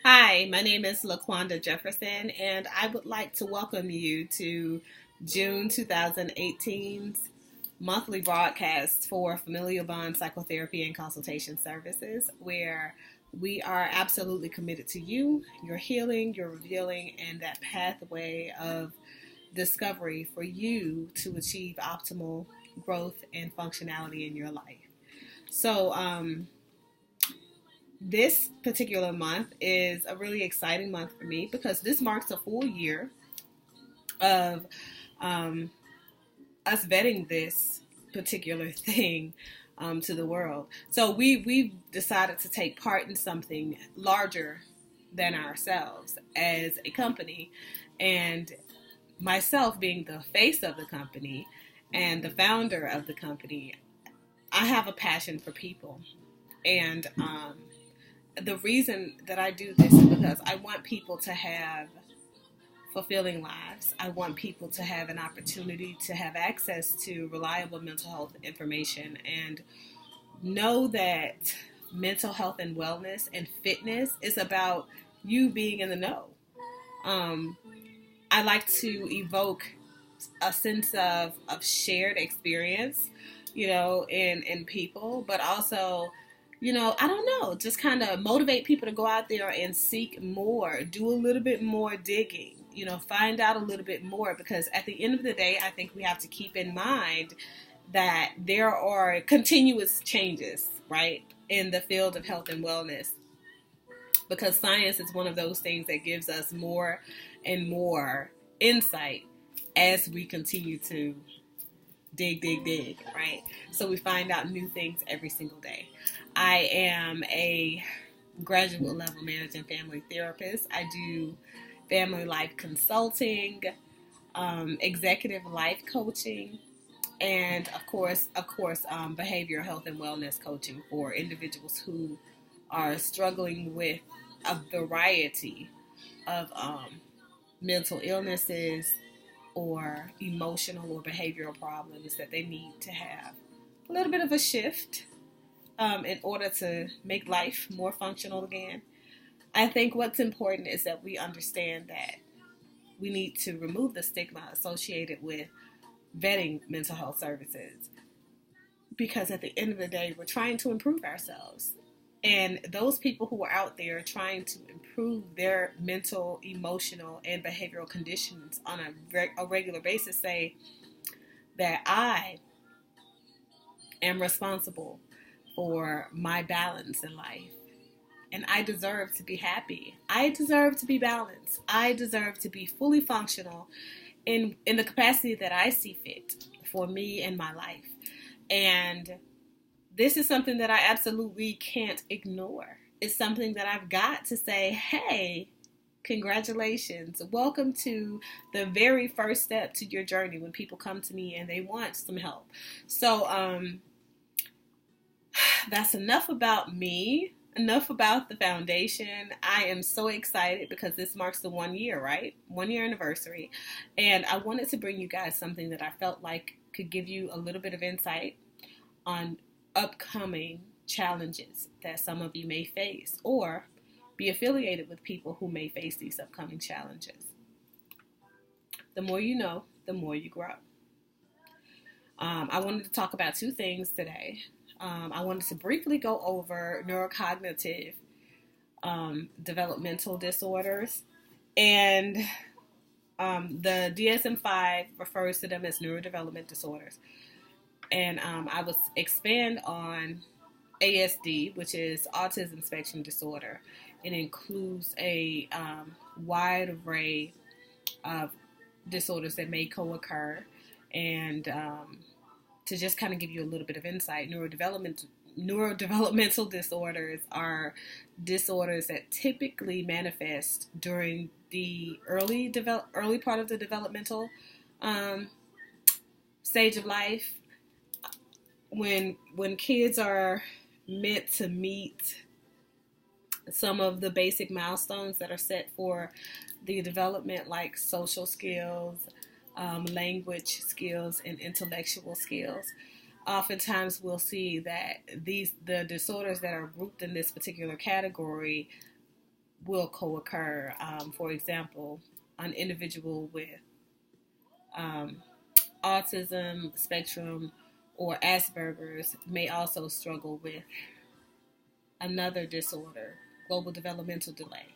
Hi, my name is LaQuanda Jefferson, and I would like to welcome you to June 2018's monthly broadcast for Familial Bond Psychotherapy and Consultation Services, where we are absolutely committed to you, your healing, your revealing, and that pathway of discovery for you to achieve optimal growth and functionality in your life. So, this particular month is a really exciting month for me because this marks a full year of um, us vetting this particular thing to the world. So we've decided to take part in something larger than ourselves as a company, and myself being the face of the company and the founder of the company, I have a passion for people, and the reason that I do this is because I want people to have fulfilling lives. I want people to have an opportunity to have access to reliable mental health information and know that mental health and wellness and fitness is about you being in the know. Um, I like to evoke a sense of shared experience, in people, but also, I don't know, just kind of motivate people to go out there and seek more, do a little bit more digging, find out a little bit more, because at the end of the day, I think we have to keep in mind that there are continuous changes, right, in the field of health and wellness, because science is one of those things that gives us more and more insight as we continue to dig, right? So we find out new things every single day. I am a graduate level managing family therapist. I do family life consulting, executive life coaching, and behavioral health and wellness coaching for individuals who are struggling with a variety of mental illnesses or emotional or behavioral problems that they need to have a little bit of a shift in order to make life more functional again. I think what's important is that we understand that we need to remove the stigma associated with vetting mental health services, because at the end of the day, we're trying to improve ourselves. And those people who are out there trying to improve their mental, emotional, and behavioral conditions on a regular basis say that I am responsible for my balance in life. And I deserve to be happy. I deserve to be balanced. I deserve to be fully functional in the capacity that I see fit for me and my life. And this is something that I absolutely can't ignore. It's something that I've got to say, hey, congratulations. Welcome to the very first step to your journey when people come to me and they want some help. So that's enough about me. Enough about the foundation. I am so excited because this marks the 1 year, right? 1 year anniversary. And I wanted to bring you guys something that I felt like could give you a little bit of insight on upcoming challenges that some of you may face, or be affiliated with people who may face these upcoming challenges. The more you know, the more you grow. I wanted to talk about two things today. I wanted to briefly go over neurocognitive developmental disorders, and the DSM-5 refers to them as neurodevelopment disorders. And I will expand on ASD, which is autism spectrum disorder. It includes a wide array of disorders that may co-occur. And to just kind of give you a little bit of insight, neurodevelopmental disorders are disorders that typically manifest during the early part of the developmental stage of life, when kids are meant to meet some of the basic milestones that are set for the development, like social skills, language skills, and intellectual skills. Oftentimes we'll see that the disorders that are grouped in this particular category will co-occur. For example, an individual with um, autism spectrum or Asperger's may also struggle with another disorder, global developmental delay.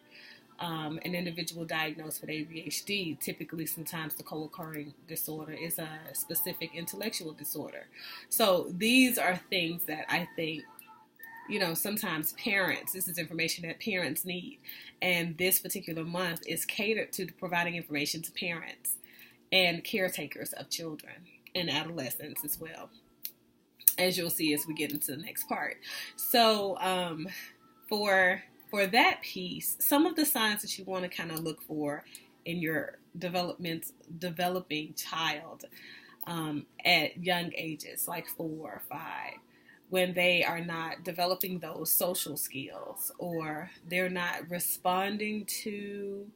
An individual diagnosed with ADHD, typically sometimes the co-occurring disorder is a specific intellectual disorder. So these are things that I think, sometimes parents, this is information that parents need. And this particular month is catered to providing information to parents and caretakers of children and adolescents as well, as you'll see as we get into the next part. So for that piece, some of the signs that you want to kind of look for in your developing child at young ages, like 4 or 5, when they are not developing those social skills or they're not responding to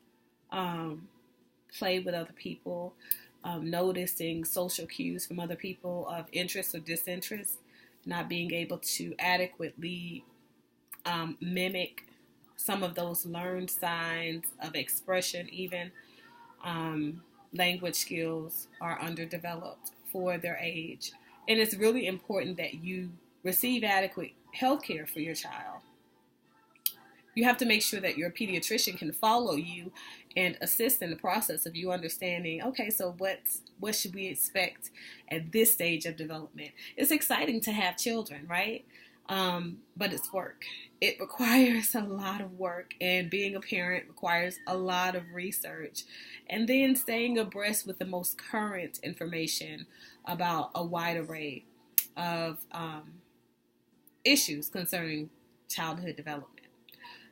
play with other people, noticing social cues from other people of interest or disinterest, not being able to adequately mimic some of those learned signs of expression, even language skills are underdeveloped for their age. And it's really important that you receive adequate health care for your child. You have to make sure that your pediatrician can follow you and assist in the process of you understanding, okay, so what should we expect at this stage of development? It's exciting to have children, right? But it's work. It requires a lot of work, and being a parent requires a lot of research, and then staying abreast with the most current information about a wide array of issues concerning childhood development.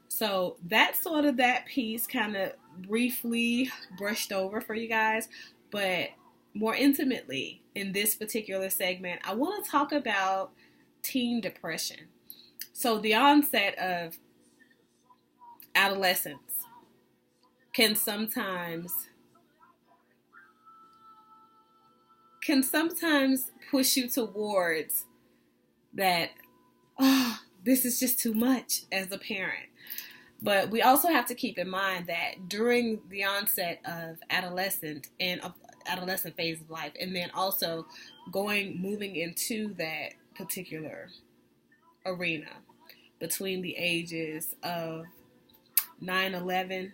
So that's sort of that piece kind of briefly brushed over for you guys, but more intimately in this particular segment, I want to talk about teen depression. So the onset of adolescence can sometimes push you towards that, oh, this is just too much as a parent. But we also have to keep in mind that during the onset of adolescent phase of life, and then also moving into that particular arena between the ages of 9-11,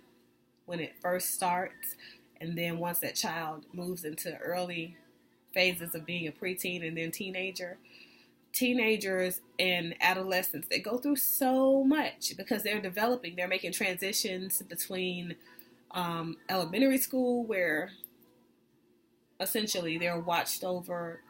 when it first starts, and then once that child moves into early phases of being a preteen and then teenagers and adolescents, they go through so much because they're developing. They're making transitions between elementary school, where essentially they're watched over,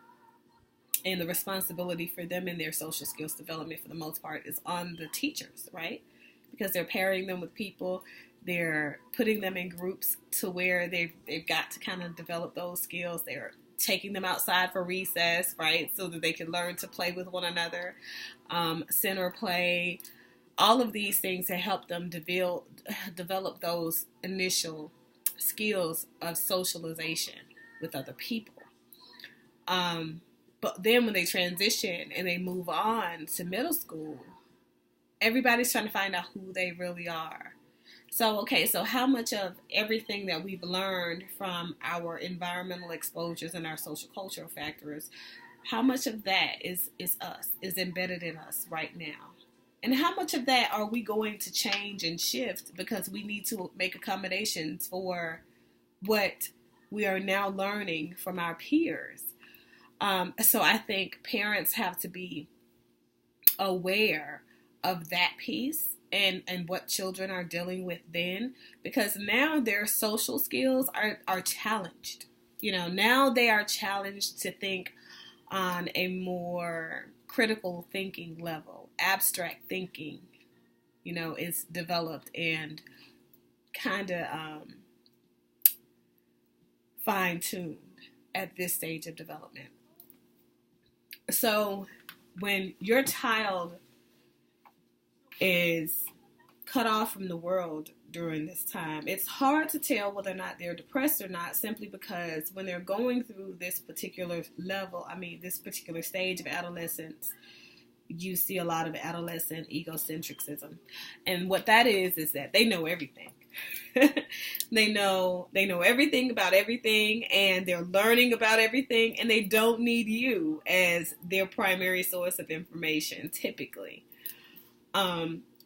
and the responsibility for them and their social skills development for the most part is on the teachers, right? Because they're pairing them with people, they're putting them in groups to where they've got to kind of develop those skills. They're taking them outside for recess, right, so that they can learn to play with one another, center play, all of these things to help them develop those initial skills of socialization with other people. But then when they transition and they move on to middle school, everybody's trying to find out who they really are. So how much of everything that we've learned from our environmental exposures and our social cultural factors, how much of that is embedded in us right now? And how much of that are we going to change and shift because we need to make accommodations for what we are now learning from our peers? So I think parents have to be aware of that piece and what children are dealing with then, because now their social skills are challenged. Now they are challenged to think on a more critical thinking level. Abstract thinking, is developed and kind of fine-tuned at this stage of development. So when your child is cut off from the world during this time, it's hard to tell whether or not they're depressed or not, simply because when they're going through this particular level, this particular stage of adolescence, you see a lot of adolescent egocentrism. And what that is that they know everything. They know everything about everything, and they're learning about everything, and they don't need you as their primary source of information typically.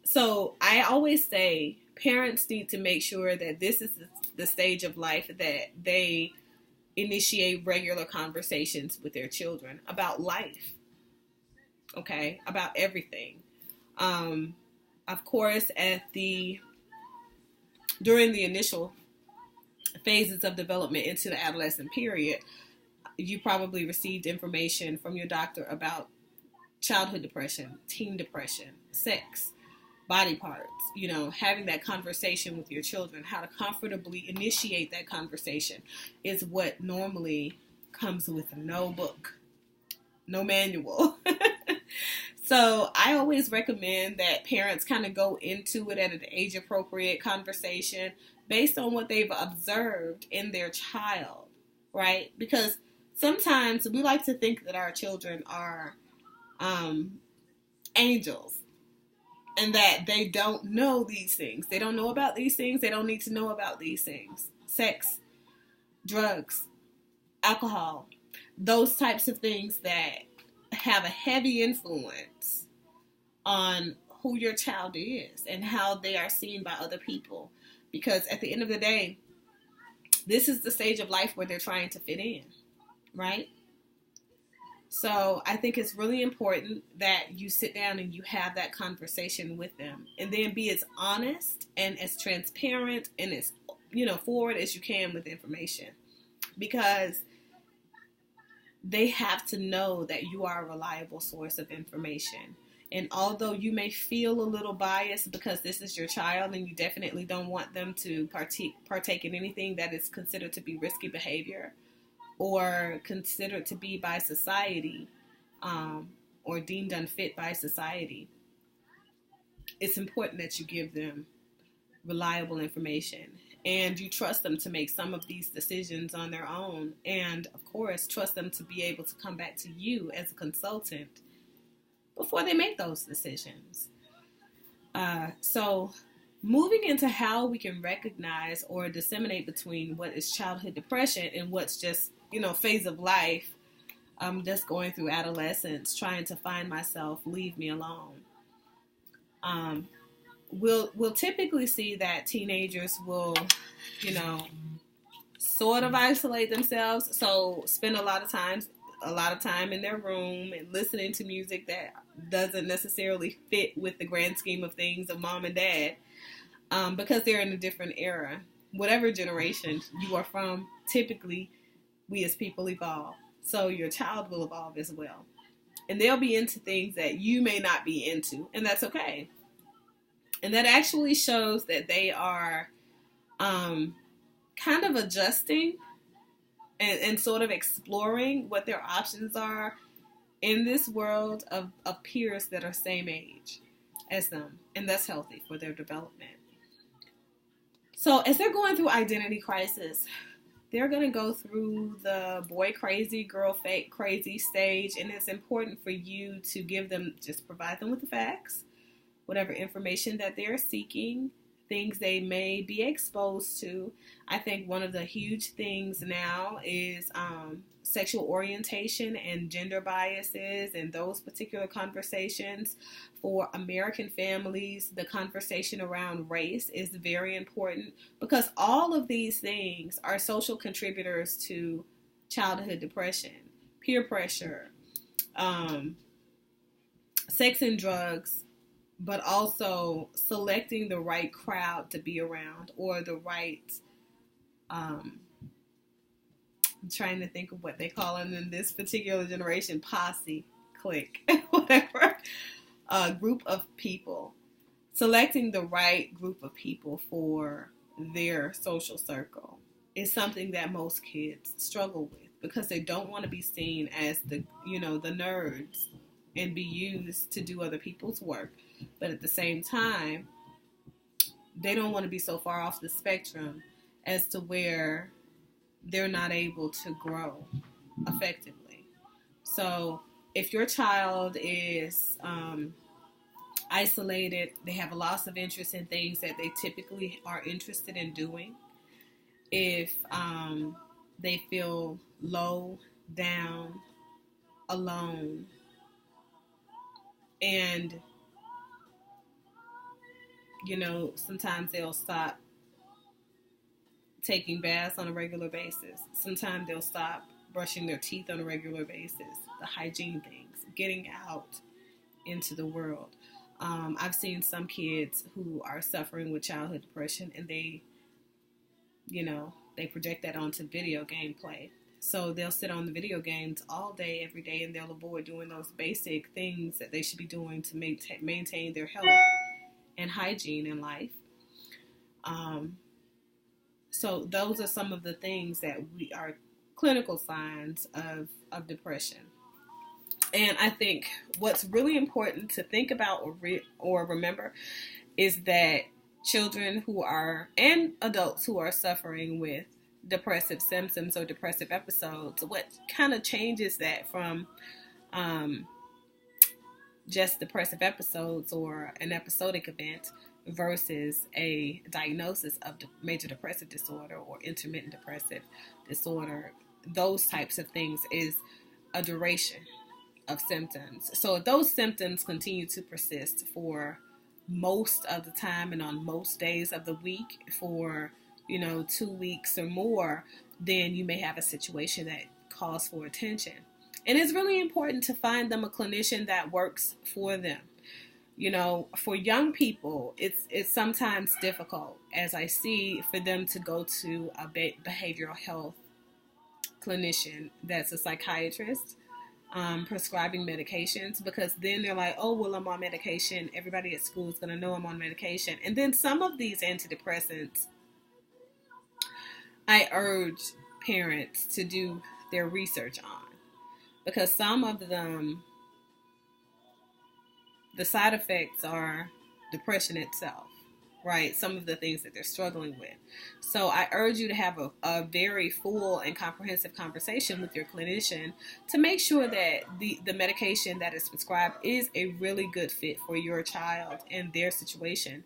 So I always say parents need to make sure that this is the stage of life that they initiate regular conversations with their children about life, okay, about everything. Of course, during the initial phases of development into the adolescent period, you probably received information from your doctor about childhood depression, teen depression, sex, body parts, having that conversation with your children, how to comfortably initiate that conversation is what normally comes with no book, no manual. So I always recommend that parents kind of go into it at an age-appropriate conversation based on what they've observed in their child, right? Because sometimes we like to think that our children are angels and that they don't know these things. They don't know about these things. They don't need to know about these things. Sex, drugs, alcohol, those types of things that have a heavy influence on who your child is and how they are seen by other people. Because at the end of the day, this is the stage of life where they're trying to fit in, right? So I think it's really important that you sit down and you have that conversation with them, and then be as honest and as transparent and as, forward as you can with information, because they have to know that you are a reliable source of information. And although you may feel a little biased because this is your child and you definitely don't want them to partake in anything that is considered to be risky behavior or considered to be by society or deemed unfit by society, it's important that you give them reliable information and you trust them to make some of these decisions on their own. And of course, trust them to be able to come back to you as a consultant before they make those decisions. So moving into how we can recognize or disseminate between what is childhood depression and what's just, phase of life. I'm just going through adolescence, trying to find myself, leave me alone. We'll typically see that teenagers will, sort of isolate themselves. So spend a lot of time in their room and listening to music that doesn't necessarily fit with the grand scheme of things of mom and dad, because they're in a different era. Whatever generation you are from, typically we as people evolve. So your child will evolve as well. And they'll be into things that you may not be into, and that's okay. And that actually shows that they are kind of adjusting and sort of exploring what their options are in this world of peers that are same age as them. And that's healthy for their development. So as they're going through identity crisis, they're going to go through the boy crazy, girl fake crazy stage. And it's important for you to provide them with the facts, whatever information that they're seeking, things they may be exposed to. I think one of the huge things now is sexual orientation and gender biases and those particular conversations. For American families, the conversation around race is very important because all of these things are social contributors to childhood depression, peer pressure, sex and drugs, but also selecting the right crowd to be around or the right, I'm trying to think of what they call them in this particular generation, posse, clique, whatever, group of people. Selecting the right group of people for their social circle is something that most kids struggle with because they don't want to be seen as the nerds and be used to do other people's work. But at the same time, they don't want to be so far off the spectrum as to where they're not able to grow effectively. So if your child is isolated, they have a loss of interest in things that they typically are interested in doing, if they feel low, down, alone, and sometimes they'll stop taking baths on a regular basis. Sometimes they'll stop brushing their teeth on a regular basis. The hygiene things, getting out into the world. I've seen some kids who are suffering with childhood depression, and they project that onto video game play. So they'll sit on the video games all day, every day, and they'll avoid doing those basic things that they should be doing to maintain their health and hygiene in life. So those are some of the things that are clinical signs of depression. And I think what's really important to think about or remember is that children and adults who are suffering with depressive symptoms or depressive episodes, what kind of changes that from just depressive episodes or an episodic event versus a diagnosis of major depressive disorder or intermittent depressive disorder, those types of things, is a duration of symptoms. So if those symptoms continue to persist for most of the time and on most days of the week for 2 weeks or more, then you may have a situation that calls for attention. And it's really important to find them a clinician that works for them. For young people, it's sometimes difficult, as I see, for them to go to a behavioral health clinician that's a psychiatrist prescribing medications, because then they're like, oh, well, I'm on medication. Everybody at school is going to know I'm on medication. And then some of these antidepressants, I urge parents to do their research on, because some of them, the side effects are depression itself, right? Some of the things that they're struggling with. So I urge you to have a very full and comprehensive conversation with your clinician to make sure that the medication that is prescribed is a really good fit for your child and their situation.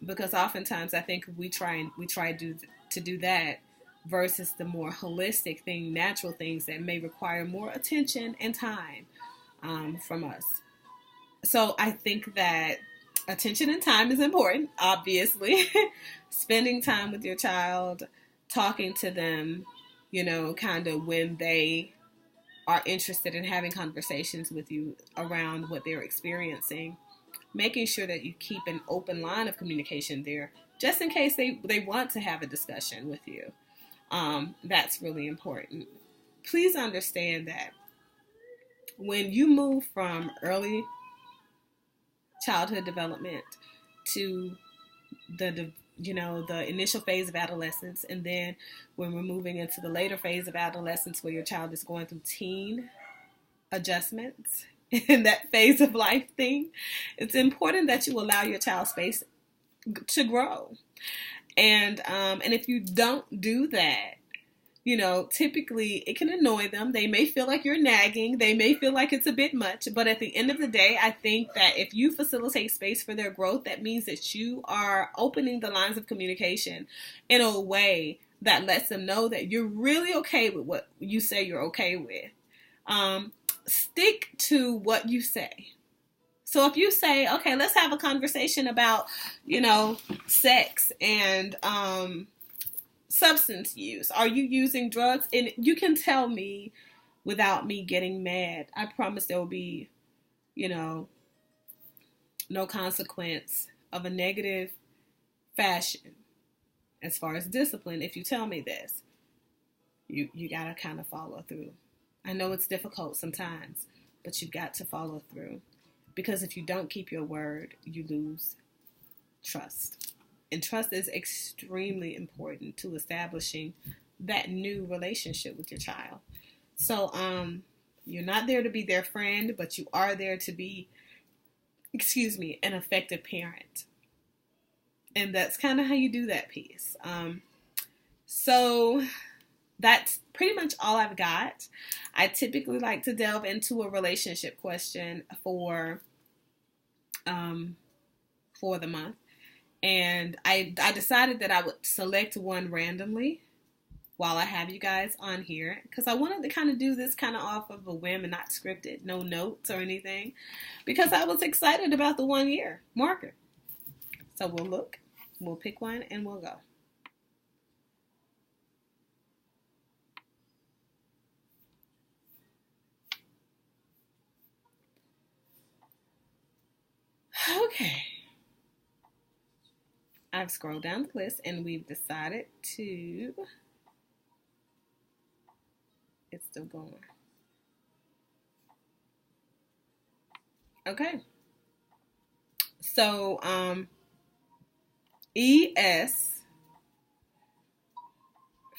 Because oftentimes I think we try to do that versus the more holistic thing, natural things that may require more attention and time from us. So I think that attention and time is important, obviously. Spending time with your child, talking to them, kind of when they are interested in having conversations with you around what they're experiencing. Making sure that you keep an open line of communication there, just in case they want to have a discussion with you. That's really important. Please understand that when you move from early childhood development to the initial phase of adolescence, and then when we're moving into the later phase of adolescence where your child is going through teen adjustments in that phase of life thing, it's important that you allow your child space to grow. And if you don't do that, typically it can annoy them. They may feel like you're nagging. They may feel like it's a bit much. But at the end of the day, I think that if you facilitate space for their growth, that means that you are opening the lines of communication in a way that lets them know that you're really okay with what you say you're okay with. Stick to what you say. So if you say, okay, let's have a conversation about, sex and substance use. Are you using drugs? And you can tell me without me getting mad. I promise there will be, no consequence of a negative fashion as far as discipline. If you tell me this, you got to kind of follow through. I know it's difficult sometimes, but you've got to follow through. Because if you don't keep your word, you lose trust. And trust is extremely important to establishing that new relationship with your child. So you're not there to be their friend, but you are there to be, an effective parent. And that's kind of how you do that piece. So that's pretty much all I've got. I typically like to delve into a relationship question um, for the month. And I decided that I would select one randomly while I have you guys on here because I wanted to kind of do this kind of off of a whim and not scripted, no notes or anything, because I was excited about the 1 year marker. So we'll pick one and we'll go. Okay. I've scrolled down the list and we've decided to. It's still going. Okay. So, ES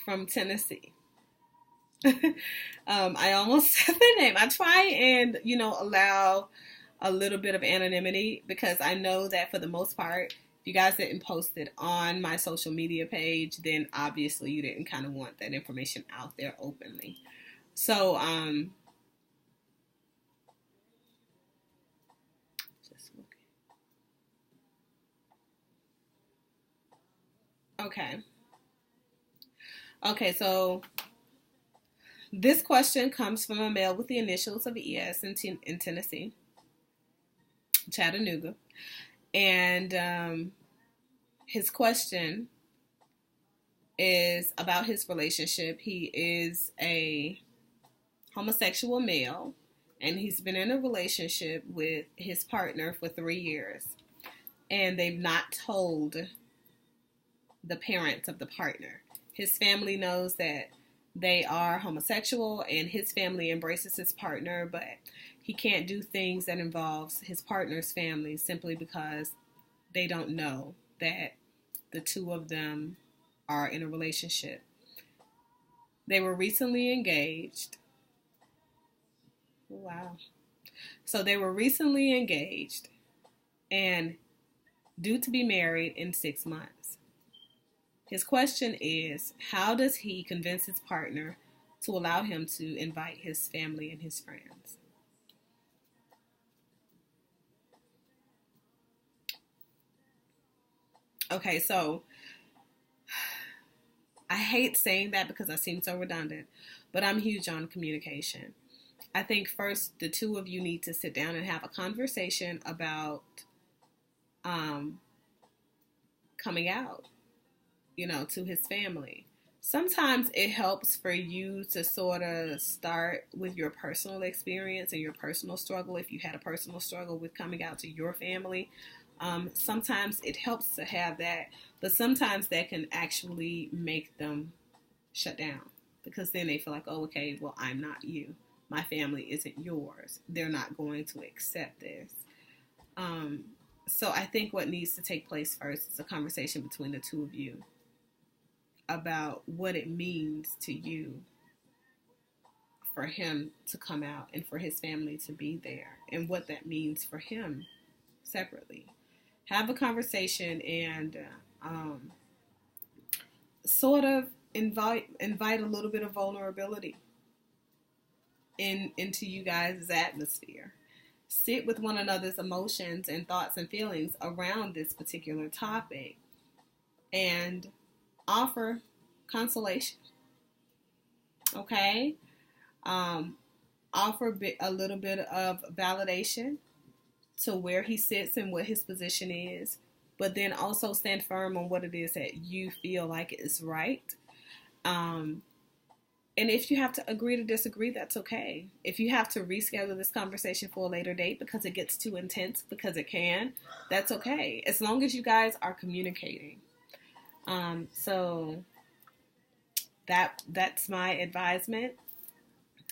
from Tennessee. I almost said the name. I try and, allow a little bit of anonymity because I know that for the most part, if you guys didn't post it on my social media page, then obviously you didn't kind of want that information out there openly. So, just looking. Okay. Okay, so this question comes from a male with the initials of ES in Tennessee, Chattanooga. And his question is about his relationship. He is a homosexual male, and he's been in a relationship with his partner for 3 years. And they've not told the parents of the partner. His family knows that they are homosexual, and his family embraces his partner, but he can't do things that involves his partner's family simply because they don't know that the two of them are in a relationship. They were recently engaged. Wow. So they were recently engaged and due to be married in 6 months. His question is, how does he convince his partner to allow him to invite his family and his friends? Okay, so I hate saying that because I seem so redundant, but I'm huge on communication. I think first the two of you need to sit down and have a conversation about um, coming out, to his family. Sometimes it helps for you to sort of start with your personal experience and your personal struggle. If you had a personal struggle with coming out to your family, sometimes it helps to have that, but sometimes that can actually make them shut down because then they feel like, oh, okay, well, I'm not you. My family isn't yours. They're not going to accept this. Um, so I think what needs to take place first is a conversation between the two of you about what it means to you for him to come out and for his family to be there and what that means for him separately. Have a conversation and sort of invite a little bit of vulnerability into you guys' atmosphere. Sit with one another's emotions and thoughts and feelings around this particular topic and offer consolation. Okay? Offer a little bit of validation to where he sits and what his position is, but then also stand firm on what it is that you feel like is right. And if you have to agree to disagree, that's okay. If you have to reschedule this conversation for a later date because it gets too intense, because it can, that's okay. As long as you guys are communicating. So that's my advisement.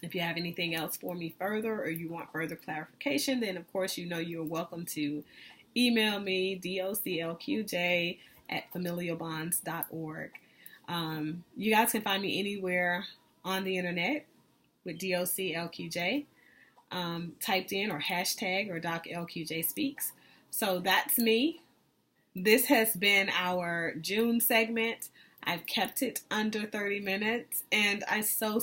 If you have anything else for me further or you want further clarification, then of course you're welcome to email me, doclqj@familialbonds.org. You guys can find me anywhere on the internet with doclqj typed in or hashtag or doclqj speaks. So that's me. This has been our June segment. I've kept it under 30 minutes, and I so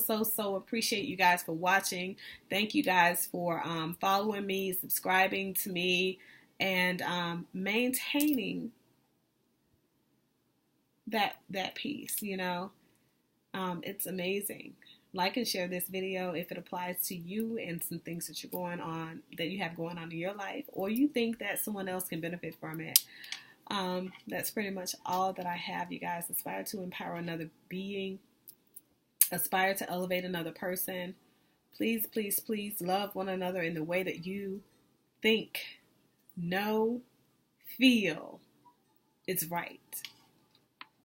appreciate you guys for watching. Thank you guys for following me, subscribing to me, and maintaining that piece, you know. It's amazing. Like and share this video if it applies to you and some things that you have going on in your life, or you think that someone else can benefit from it. That's pretty much all that I have, you guys. Aspire to empower another being. Aspire to elevate another person. Please, please, please love one another in the way that you think, know, feel is right.